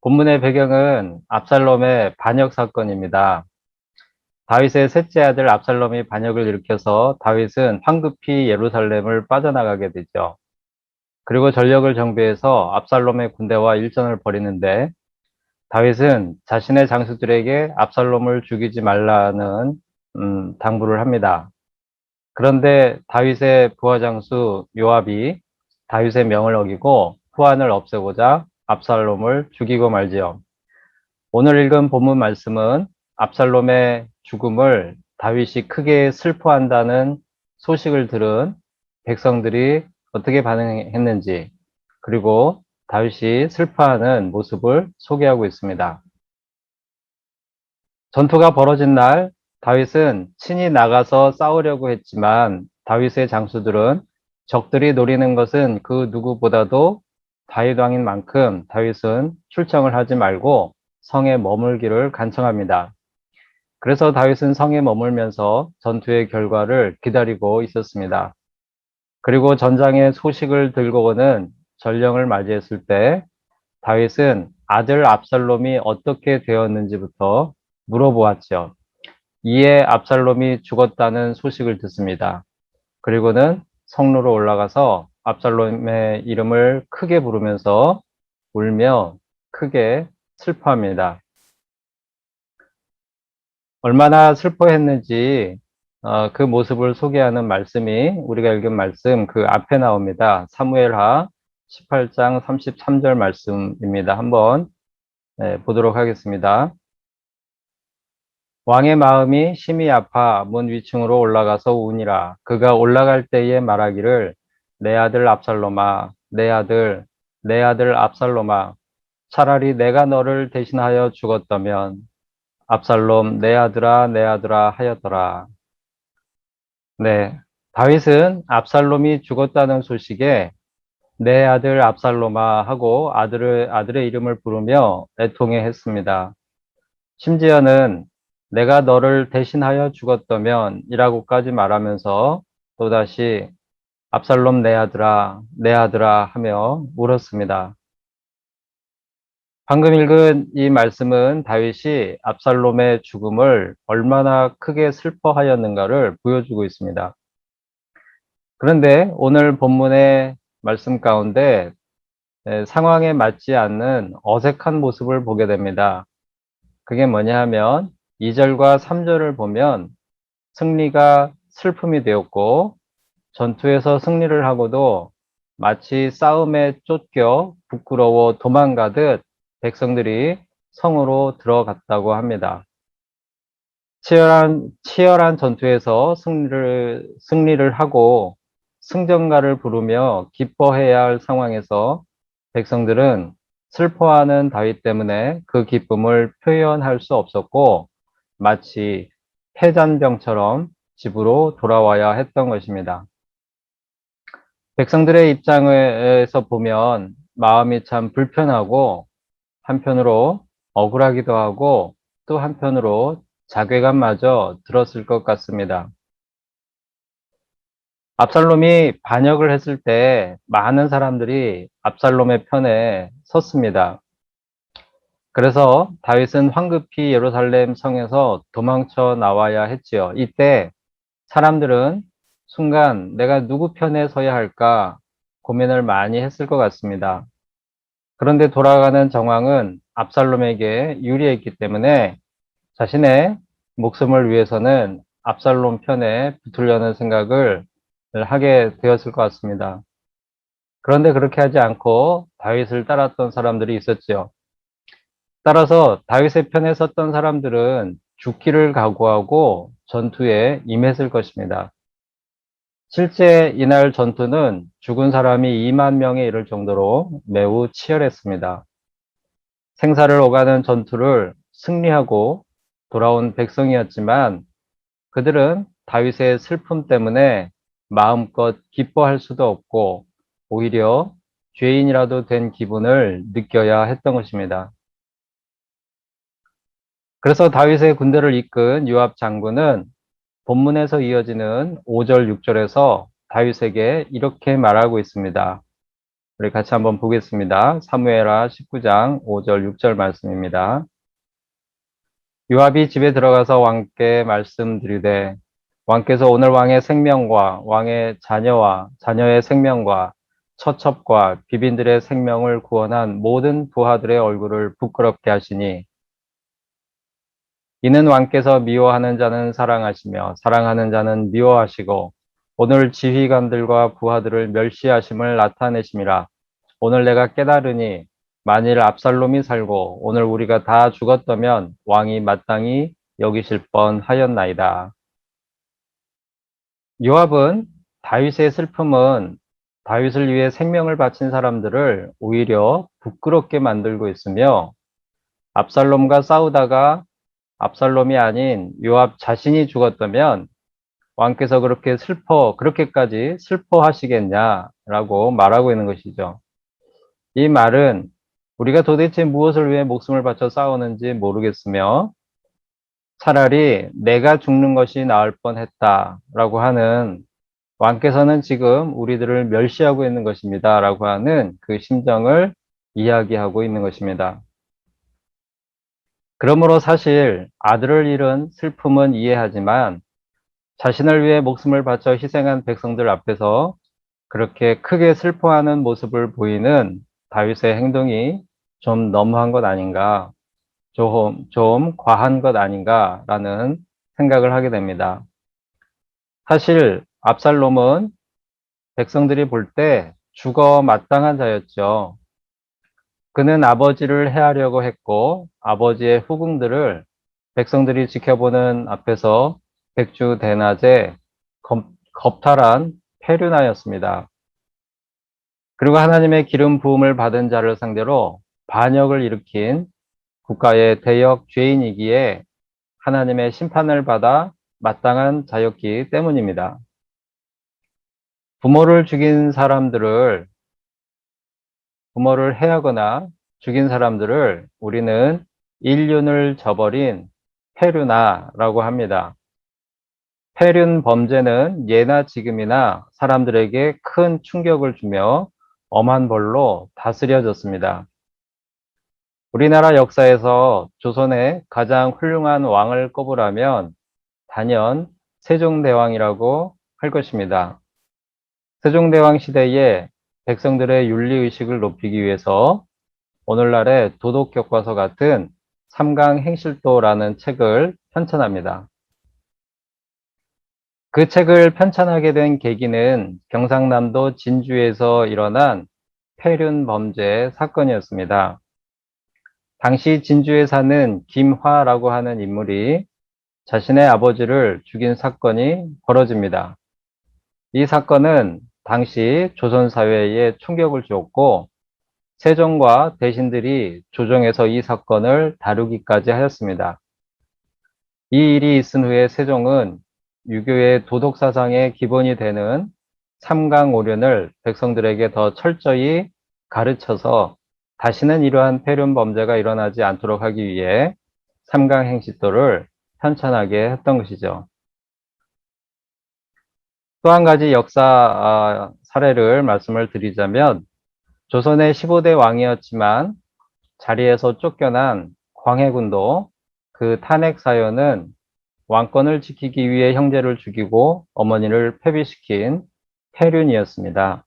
본문의 배경은 압살롬의 반역 사건입니다. 다윗의 셋째 아들 압살롬이 반역을 일으켜서 다윗은 황급히 예루살렘을 빠져나가게 되죠. 그리고 전력을 정비해서 압살롬의 군대와 일전을 벌이는데 다윗은 자신의 장수들에게 압살롬을 죽이지 말라는 당부를 합니다. 그런데 다윗의 부하장수 요압이 다윗의 명을 어기고 후환을 없애고자 압살롬을 죽이고 말지요. 오늘 읽은 본문 말씀은 압살롬의 죽음을 다윗이 크게 슬퍼한다는 소식을 들은 백성들이 어떻게 반응했는지, 그리고 다윗이 슬퍼하는 모습을 소개하고 있습니다. 전투가 벌어진 날 다윗은 친히 나가서 싸우려고 했지만 다윗의 장수들은 적들이 노리는 것은 그 누구보다도 다윗 왕인 만큼 다윗은 출정을 하지 말고 성에 머물기를 간청합니다. 그래서 다윗은 성에 머물면서 전투의 결과를 기다리고 있었습니다. 그리고 전장의 소식을 들고 오는 전령을 맞이했을 때 다윗은 아들 압살롬이 어떻게 되었는지부터 물어보았죠. 이에 압살롬이 죽었다는 소식을 듣습니다. 그리고는 성로로 올라가서 압살롬의 이름을 크게 부르면서 울며 크게 슬퍼합니다. 얼마나 슬퍼했는지 그 모습을 소개하는 말씀이 우리가 읽은 말씀 그 앞에 나옵니다. 사무엘하 18장 33절 말씀입니다. 한번 보도록 하겠습니다. 왕의 마음이 심히 아파 문 위층으로 올라가서 우니라. 그가 올라갈 때에 말하기를 내 아들 압살롬아, 내 아들 압살롬아, 차라리 내가 너를 대신하여 죽었다면 압살롬 내 아들아 하였더라. 네, 다윗은 압살롬이 죽었다는 소식에 내 아들 압살롬아 하고 아들의 이름을 부르며 애통해 했습니다. 심지어는 내가 너를 대신하여 죽었다면 이라고까지 말하면서 또다시 압살롬 내 아들아 하며 울었습니다. 방금 읽은 이 말씀은 다윗이 압살롬의 죽음을 얼마나 크게 슬퍼하였는가를 보여주고 있습니다. 그런데 오늘 본문의 말씀 가운데 상황에 맞지 않는 어색한 모습을 보게 됩니다. 그게 뭐냐 하면 2절과 3절을 보면 승리가 슬픔이 되었고 전투에서 승리를 하고도 마치 싸움에 쫓겨 부끄러워 도망가듯 백성들이 성으로 들어갔다고 합니다. 치열한 전투에서 승리를 하고 승전가를 부르며 기뻐해야 할 상황에서 백성들은 슬퍼하는 다윗 때문에 그 기쁨을 표현할 수 없었고 마치 패잔병처럼 집으로 돌아와야 했던 것입니다. 백성들의 입장에서 보면 마음이 참 불편하고 한편으로 억울하기도 하고 또 한편으로 자괴감마저 들었을 것 같습니다. 압살롬이 반역을 했을 때 많은 사람들이 압살롬의 편에 섰습니다. 그래서 다윗은 황급히 예루살렘 성에서 도망쳐 나와야 했지요. 이때 사람들은 순간 내가 누구 편에 서야 할까 고민을 많이 했을 것 같습니다. 그런데 돌아가는 정황은 압살롬에게 유리했기 때문에 자신의 목숨을 위해서는 압살롬 편에 붙으려는 생각을 하게 되었을 것 같습니다. 그런데 그렇게 하지 않고 다윗을 따랐던 사람들이 있었죠. 따라서 다윗의 편에 섰던 사람들은 죽기를 각오하고 전투에 임했을 것입니다. 실제 이날 전투는 죽은 사람이 2만 명에 이를 정도로 매우 치열했습니다. 생사를 오가는 전투를 승리하고 돌아온 백성이었지만 그들은 다윗의 슬픔 때문에 마음껏 기뻐할 수도 없고 오히려 죄인이라도 된 기분을 느껴야 했던 것입니다. 그래서 다윗의 군대를 이끈 요압 장군은 본문에서 이어지는 5절, 6절에서 다윗에게 이렇게 말하고 있습니다. 우리 같이 한번 보겠습니다. 사무엘하 19장 5절 6절 말씀입니다. 요압이 집에 들어가서 왕께 말씀드리되 왕께서 오늘 왕의 생명과 왕의 자녀와 자녀의 생명과 처첩과 비빈들의 생명을 구원한 모든 부하들의 얼굴을 부끄럽게 하시니 이는 왕께서 미워하는 자는 사랑하시며 사랑하는 자는 미워하시고 오늘 지휘관들과 부하들을 멸시하심을 나타내심이라. 오늘 내가 깨달으니 만일 압살롬이 살고 오늘 우리가 다 죽었다면 왕이 마땅히 여기실 뻔하였나이다. 요압은 다윗의 슬픔은 다윗을 위해 생명을 바친 사람들을 오히려 부끄럽게 만들고 있으며 압살롬과 싸우다가 압살롬이 아닌 요압 자신이 죽었다면 왕께서 그렇게까지 슬퍼하시겠냐라고 말하고 있는 것이죠. 이 말은 우리가 도대체 무엇을 위해 목숨을 바쳐 싸우는지 모르겠으며 차라리 내가 죽는 것이 나을 뻔했다라고 하는 왕께서는 지금 우리들을 멸시하고 있는 것입니다라고 하는 그 심정을 이야기하고 있는 것입니다. 그러므로 사실 아들을 잃은 슬픔은 이해하지만 자신을 위해 목숨을 바쳐 희생한 백성들 앞에서 그렇게 크게 슬퍼하는 모습을 보이는 다윗의 행동이 좀 너무한 것 아닌가, 좀 과한 것 아닌가라는 생각을 하게 됩니다. 사실 압살롬은 백성들이 볼 때 죽어 마땅한 자였죠. 그는 아버지를 해하려고 했고 아버지의 후궁들을 백성들이 지켜보는 앞에서 백주대낮에 겁탈한 페륜하였습니다. 그리고 하나님의 기름 부음을 받은 자를 상대로 반역을 일으킨 국가의 대역 죄인이기에 하나님의 심판을 받아 마땅한 자였기 때문입니다. 부모를 해하거나 죽인 사람들을 우리는 인륜을 저버린 페륜아라고 합니다. 페륜 범죄는 예나 지금이나 사람들에게 큰 충격을 주며 엄한 벌로 다스려졌습니다. 우리나라 역사에서 조선의 가장 훌륭한 왕을 꼽으라면 단연 세종대왕이라고 할 것입니다. 세종대왕 시대에 백성들의 윤리의식을 높이기 위해서 오늘날의 도덕교과서 같은 삼강행실도라는 책을 편찬합니다. 그 책을 편찬하게 된 계기는 경상남도 진주에서 일어난 폐륜 범죄 사건이었습니다. 당시 진주에 사는 김화라고 하는 인물이 자신의 아버지를 죽인 사건이 벌어집니다. 이 사건은 당시 조선 사회에 충격을 주었고 세종과 대신들이 조정에서 이 사건을 다루기까지 하였습니다. 이 일이 있은 후에 세종은 유교의 도덕 사상의 기본이 되는 삼강오륜을 백성들에게 더 철저히 가르쳐서 다시는 이러한 폐륜 범죄가 일어나지 않도록 하기 위해 삼강행시도를 편찬하게 했던 것이죠. 또 한 가지 역사 사례를 말씀을 드리자면 조선의 15대 왕이었지만 자리에서 쫓겨난 광해군도 그 탄핵 사연은 왕권을 지키기 위해 형제를 죽이고 어머니를 폐비시킨 폐륜이었습니다.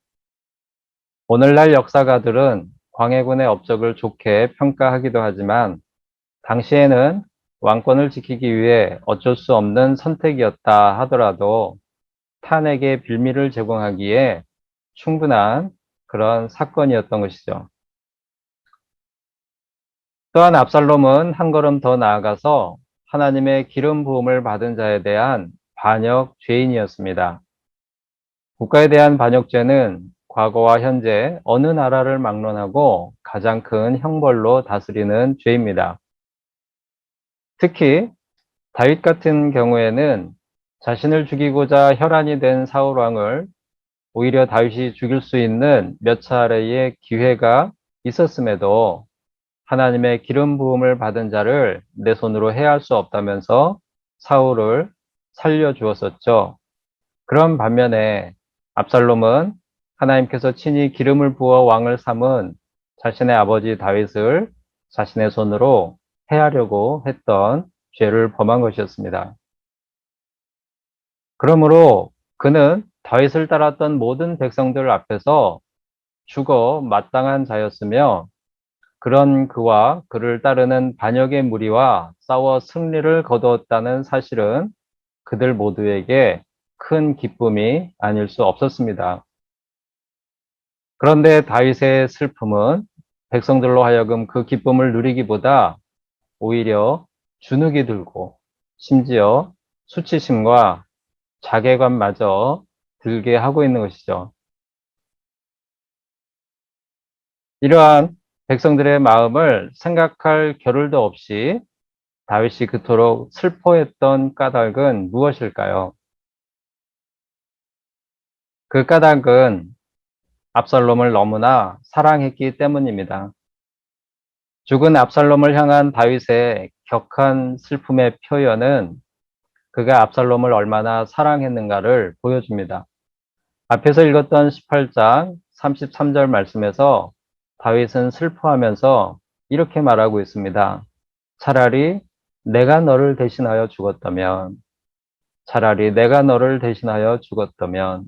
오늘날 역사가들은 광해군의 업적을 좋게 평가하기도 하지만 당시에는 왕권을 지키기 위해 어쩔 수 없는 선택이었다 하더라도 탄핵의 빌미를 제공하기에 충분한 그런 사건이었던 것이죠. 또한 압살롬은 한 걸음 더 나아가서 하나님의 기름 부음을 받은 자에 대한 반역 죄인이었습니다. 국가에 대한 반역죄는 과거와 현재 어느 나라를 막론하고 가장 큰 형벌로 다스리는 죄입니다. 특히 다윗 같은 경우에는 자신을 죽이고자 혈안이 된 사울 왕을 오히려 다윗이 죽일 수 있는 몇 차례의 기회가 있었음에도 하나님의 기름 부음을 받은 자를 내 손으로 해할 수 없다면서 사울을 살려 주었었죠. 그런 반면에 압살롬은 하나님께서 친히 기름을 부어 왕을 삼은 자신의 아버지 다윗을 자신의 손으로 해하려고 했던 죄를 범한 것이었습니다. 그러므로 그는 다윗을 따랐던 모든 백성들 앞에서 죽어 마땅한 자였으며 그런 그와 그를 따르는 반역의 무리와 싸워 승리를 거두었다는 사실은 그들 모두에게 큰 기쁨이 아닐 수 없었습니다. 그런데 다윗의 슬픔은 백성들로 하여금 그 기쁨을 누리기보다 오히려 주눅이 들고 심지어 수치심과 자괴감마저 들게 하고 있는 것이죠. 이러한 백성들의 마음을 생각할 겨를도 없이 다윗이 그토록 슬퍼했던 까닭은 무엇일까요? 그 까닭은 압살롬을 너무나 사랑했기 때문입니다. 죽은 압살롬을 향한 다윗의 격한 슬픔의 표현은 그가 압살롬을 얼마나 사랑했는가를 보여줍니다. 앞에서 읽었던 18장 33절 말씀에서 다윗은 슬퍼하면서 이렇게 말하고 있습니다. 차라리 내가 너를 대신하여 죽었다면, 차라리 내가 너를 대신하여 죽었다면,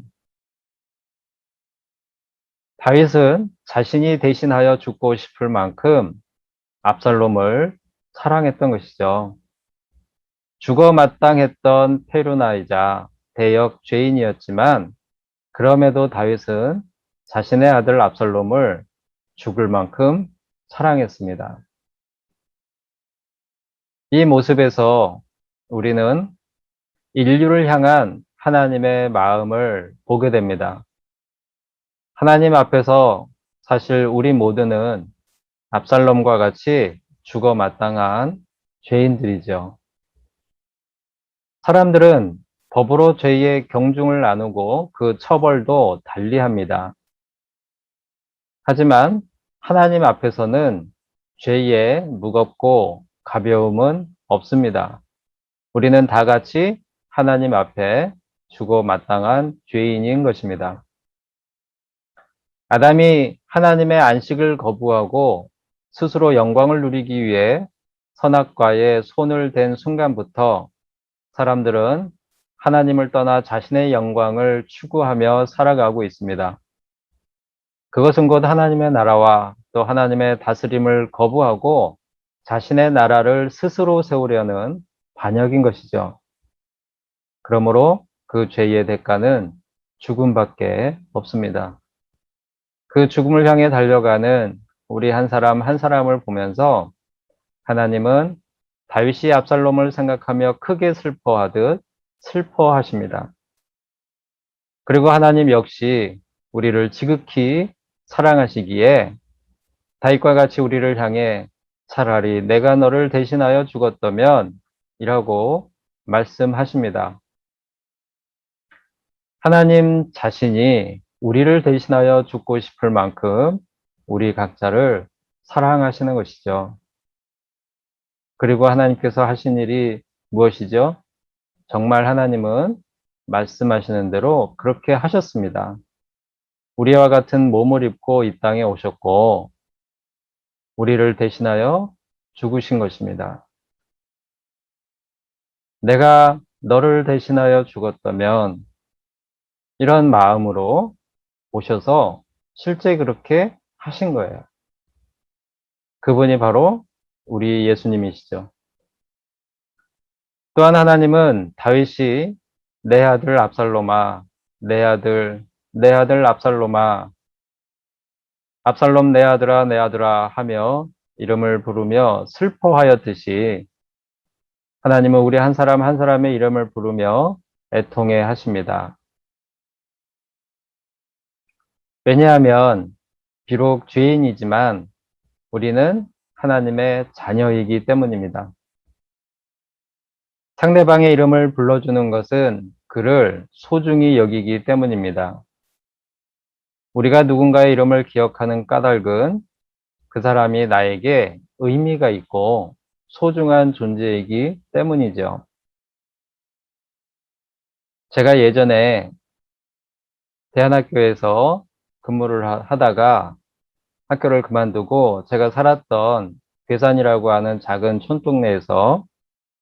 다윗은 자신이 대신하여 죽고 싶을 만큼 압살롬을 사랑했던 것이죠. 죽어 마땅했던 페루나이자 대역 죄인이었지만 그럼에도 다윗은 자신의 아들 압살롬을 죽을 만큼 사랑했습니다. 이 모습에서 우리는 인류를 향한 하나님의 마음을 보게 됩니다. 하나님 앞에서 사실 우리 모두는 압살롬과 같이 죽어 마땅한 죄인들이죠. 사람들은 법으로 죄의 경중을 나누고 그 처벌도 달리합니다. 하지만 하나님 앞에서는 죄의 무겁고 가벼움은 없습니다. 우리는 다 같이 하나님 앞에 죽어 마땅한 죄인인 것입니다. 아담이 하나님의 안식을 거부하고 스스로 영광을 누리기 위해 선악과에 손을 댄 순간부터 사람들은 하나님을 떠나 자신의 영광을 추구하며 살아가고 있습니다. 그것은 곧 하나님의 나라와 또 하나님의 다스림을 거부하고 자신의 나라를 스스로 세우려는 반역인 것이죠. 그러므로 그 죄의 대가는 죽음밖에 없습니다. 그 죽음을 향해 달려가는 우리 한 사람 한 사람을 보면서 하나님은 다윗이 압살롬을 생각하며 크게 슬퍼하듯 슬퍼하십니다. 그리고 하나님 역시 우리를 지극히 사랑하시기에 다윗과 같이 우리를 향해 차라리 내가 너를 대신하여 죽었다면 이라고 말씀하십니다. 하나님 자신이 우리를 대신하여 죽고 싶을 만큼 우리 각자를 사랑하시는 것이죠. 그리고 하나님께서 하신 일이 무엇이죠? 정말 하나님은 말씀하시는 대로 그렇게 하셨습니다. 우리와 같은 몸을 입고 이 땅에 오셨고 우리를 대신하여 죽으신 것입니다. 내가 너를 대신하여 죽었다면 이런 마음으로 오셔서 실제 그렇게 하신 거예요. 그분이 바로 우리 예수님이시죠. 또한 하나님은 다윗이 내 아들 압살롬아, 내 아들 압살롬아, 압살롬 내 아들아 하며 이름을 부르며 슬퍼하였듯이 하나님은 우리 한 사람 한 사람의 이름을 부르며 애통해 하십니다. 왜냐하면 비록 죄인이지만 우리는 하나님의 자녀이기 때문입니다. 상대방의 이름을 불러주는 것은 그를 소중히 여기기 때문입니다. 우리가 누군가의 이름을 기억하는 까닭은 그 사람이 나에게 의미가 있고 소중한 존재이기 때문이죠. 제가 예전에 대안학교에서 근무를 하다가 학교를 그만두고 제가 살았던 괴산이라고 하는 작은 촌동네에서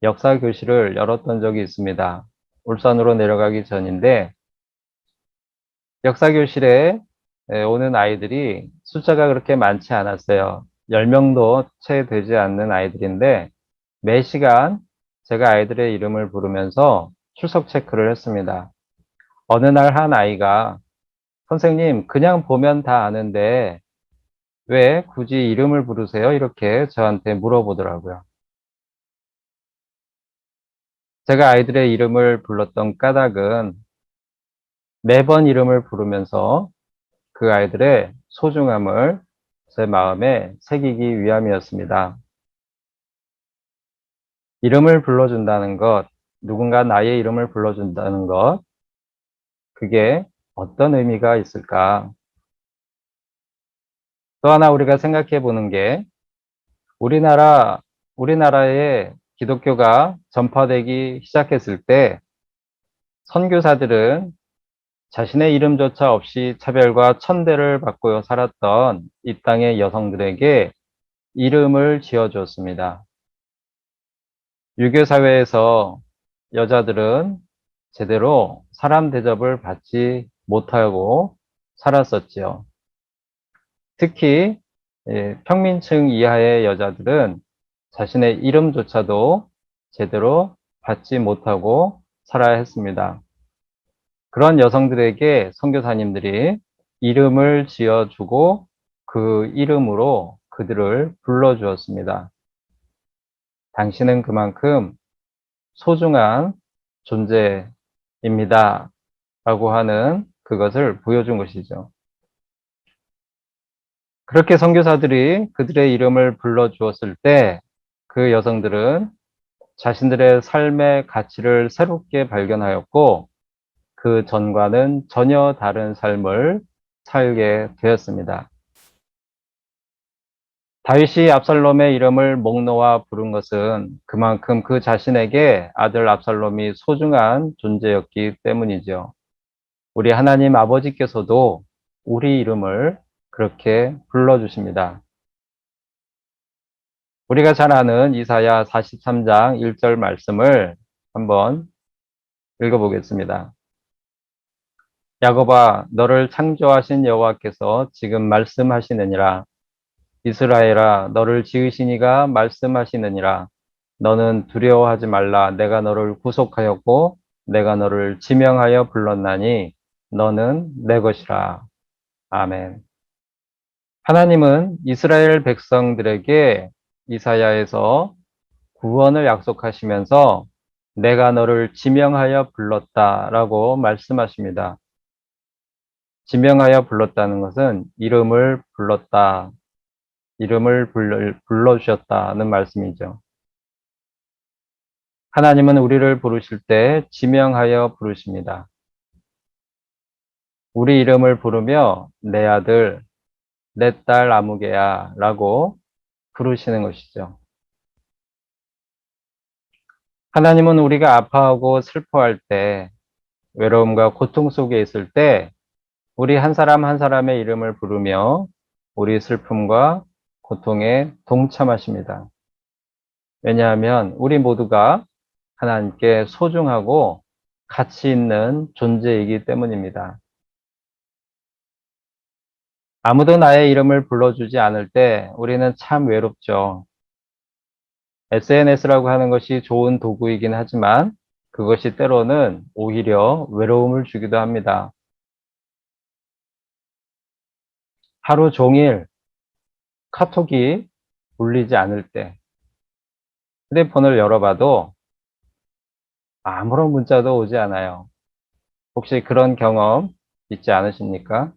역사 교실을 열었던 적이 있습니다. 울산으로 내려가기 전인데 역사 교실에 오는 아이들이 숫자가 그렇게 많지 않았어요. 10명도 채 되지 않는 아이들인데 매 시간 제가 아이들의 이름을 부르면서 출석 체크를 했습니다. 어느 날 한 아이가 선생님, 그냥 보면 다 아는데 왜 굳이 이름을 부르세요? 이렇게 저한테 물어보더라고요. 제가 아이들의 이름을 불렀던 까닭은 매번 이름을 부르면서 그 아이들의 소중함을 제 마음에 새기기 위함이었습니다. 이름을 불러준다는 것, 누군가 나의 이름을 불러준다는 것, 그게 어떤 의미가 있을까? 또 하나 우리가 생각해 보는 게 우리나라, 우리나라에 기독교가 전파되기 시작했을 때 선교사들은 자신의 이름조차 없이 차별과 천대를 받고 살았던 이 땅의 여성들에게 이름을 지어주었습니다. 유교 사회에서 여자들은 제대로 사람 대접을 받지 못하고 살았었지요. 특히 평민층 이하의 여자들은 자신의 이름조차도 제대로 받지 못하고 살아야 했습니다. 그런 여성들에게 선교사님들이 이름을 지어주고 그 이름으로 그들을 불러주었습니다. 당신은 그만큼 소중한 존재입니다. 라고 하는 그것을 보여준 것이죠. 그렇게 선교사들이 그들의 이름을 불러주었을 때 그 여성들은 자신들의 삶의 가치를 새롭게 발견하였고 그 전과는 전혀 다른 삶을 살게 되었습니다. 다윗이 압살롬의 이름을 목 놓아 부른 것은 그만큼 그 자신에게 아들 압살롬이 소중한 존재였기 때문이죠. 우리 하나님 아버지께서도 우리 이름을 그렇게 불러주십니다. 우리가 잘 아는 이사야 43장 1절 말씀을 한번 읽어보겠습니다. 야곱아, 너를 창조하신 여호와께서 지금 말씀하시느니라. 이스라엘아, 너를 지으신 이가 말씀하시느니라. 너는 두려워하지 말라. 내가 너를 구속하였고 내가 너를 지명하여 불렀나니 너는 내 것이라. 아멘. 하나님은 이스라엘 백성들에게 이사야에서 구원을 약속하시면서 내가 너를 지명하여 불렀다라고 말씀하십니다. 지명하여 불렀다는 것은 이름을 불렀다, 이름을 불러주셨다는 말씀이죠. 하나님은 우리를 부르실 때 지명하여 부르십니다. 우리 이름을 부르며 내 아들, 내 딸 아무개야 라고 부르시는 것이죠. 하나님은 우리가 아파하고 슬퍼할 때, 외로움과 고통 속에 있을 때, 우리 한 사람 한 사람의 이름을 부르며 우리 슬픔과 고통에 동참하십니다. 왜냐하면 우리 모두가 하나님께 소중하고 가치 있는 존재이기 때문입니다. 아무도 나의 이름을 불러주지 않을 때 우리는 참 외롭죠. SNS라고 하는 것이 좋은 도구이긴 하지만 그것이 때로는 오히려 외로움을 주기도 합니다. 하루 종일 카톡이 울리지 않을 때 휴대폰을 열어봐도 아무런 문자도 오지 않아요. 혹시 그런 경험 있지 않으십니까?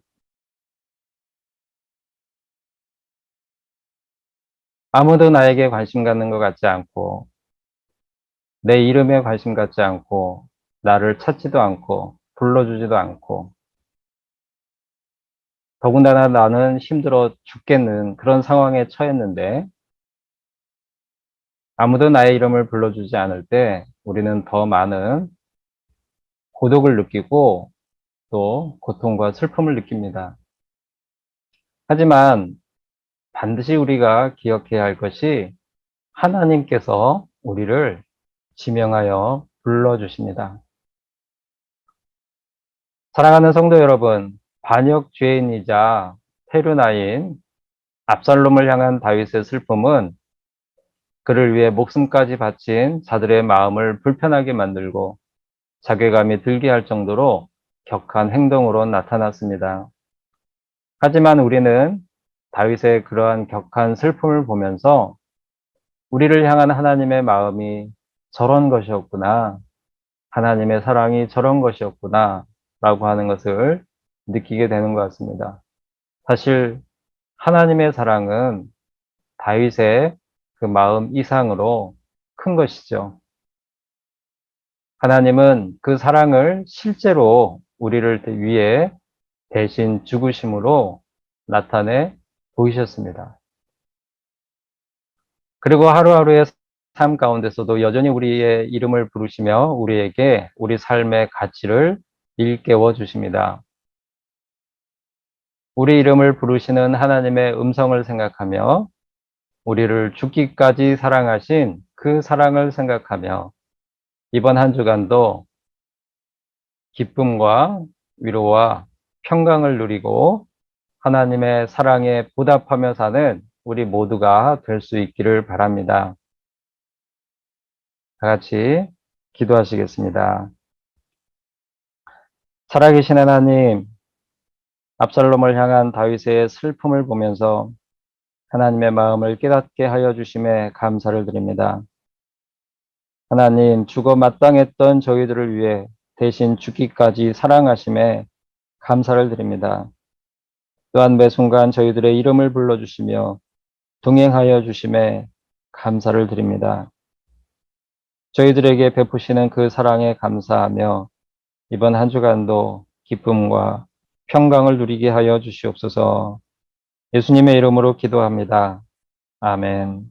아무도 나에게 관심 갖는 것 같지 않고 내 이름에 관심 갖지 않고 나를 찾지도 않고 불러주지도 않고 더군다나 나는 힘들어 죽겠는 그런 상황에 처했는데 아무도 나의 이름을 불러주지 않을 때 우리는 더 많은 고독을 느끼고 또 고통과 슬픔을 느낍니다. 하지만 반드시 우리가 기억해야 할 것이 하나님께서 우리를 지명하여 불러주십니다. 사랑하는 성도 여러분, 반역 죄인이자 테르나인 압살롬을 향한 다윗의 슬픔은 그를 위해 목숨까지 바친 자들의 마음을 불편하게 만들고 자괴감이 들게 할 정도로 격한 행동으로 나타났습니다. 하지만 우리는 다윗의 그러한 격한 슬픔을 보면서 우리를 향한 하나님의 마음이 저런 것이었구나, 하나님의 사랑이 저런 것이었구나, 라고 하는 것을 느끼게 되는 것 같습니다. 사실 하나님의 사랑은 다윗의 그 마음 이상으로 큰 것이죠. 하나님은 그 사랑을 실제로 우리를 위해 대신 죽으심으로 나타내 보이셨습니다. 그리고 하루하루의 삶 가운데서도 여전히 우리의 이름을 부르시며 우리에게 우리 삶의 가치를 일깨워 주십니다. 우리 이름을 부르시는 하나님의 음성을 생각하며 우리를 죽기까지 사랑하신 그 사랑을 생각하며 이번 한 주간도 기쁨과 위로와 평강을 누리고 하나님의 사랑에 보답하며 사는 우리 모두가 될 수 있기를 바랍니다. 다 같이 기도하시겠습니다. 살아계신 하나님, 압살롬을 향한 다윗의 슬픔을 보면서 하나님의 마음을 깨닫게 하여 주심에 감사를 드립니다. 하나님, 죽어 마땅했던 저희들을 위해 대신 죽기까지 사랑하심에 감사를 드립니다. 또한 매 순간 저희들의 이름을 불러주시며 동행하여 주심에 감사를 드립니다. 저희들에게 베푸시는 그 사랑에 감사하며 이번 한 주간도 기쁨과 평강을 누리게 하여 주시옵소서. 예수님의 이름으로 기도합니다. 아멘.